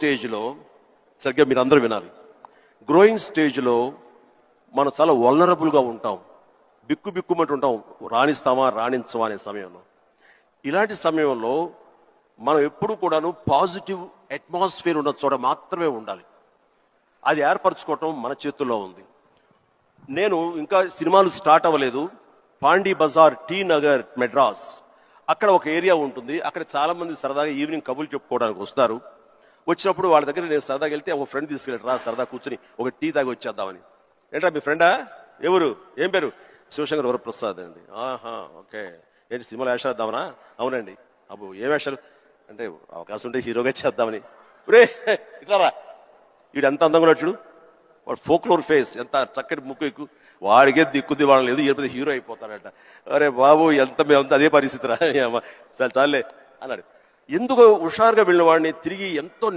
స్టేజ్లో సరిగ్గా మీరు అందరూ వినాలి. గ్రోయింగ్ స్టేజ్లో మనం చాలా వల్నరబుల్గా ఉంటాం, బిక్కుమంటూ ఉంటాం, రాణిస్తామా రాణించమా అనే సమయంలో. ఇలాంటి సమయంలో మనం ఎప్పుడు కూడాను పాజిటివ్ అట్మాస్ఫియర్ ఉన్న చోట మాత్రమే ఉండాలి. అది ఏర్పరచుకోవటం మన చేతుల్లో ఉంది. నేను ఇంకా సినిమాలు స్టార్ట్ అవ్వలేదు. పాండీ బజార్, టీ నగర్, మెడ్రాస్, అక్కడ ఒక ఏరియా ఉంటుంది. అక్కడ చాలా మంది సరదాగా ఈవినింగ్ కబుర్లు చెప్పుకోవడానికి వస్తారు. వచ్చినప్పుడు వాళ్ళ దగ్గర నేను సరదాగా వెళ్తే ఒక ఫ్రెండ్ తీసుకెళ్ళి రా సరదా కూర్చొని ఒక టీ తాగి వచ్చేద్దామని. ఏంట్రా మీ ఫ్రెండా? ఎవరు? ఏం పేరు? శివశంకర్ వరప్రసాద్ అండి. ఆహా, ఓకే. ఏంటి సినిమాలో వేషాలు వేద్దామనా? అవునండి. అబ్బో ఏ వేషాలు అంటే అవకాశం ఉంటే హీరోగా చేద్దామని. రే ఇట్లా రా, వీడు ఎంత అందంగా ఉన్నాడు చూడు, వాడు ఫోక్లోర్ ఫేస్, ఎంత చక్కటి ముక్కు ఎక్కువ, వాడికే దిక్కుద్ది వాడు లేదు, ఎప్పుడు హీరో అయిపోతాడట. అరే బాబు మేమంతా అదే పరిస్థితి రా, చాలే అన్నాడు. ఎందుకు హుషారుగా వెళ్ళిన వాడిని తిరిగి ఎంతో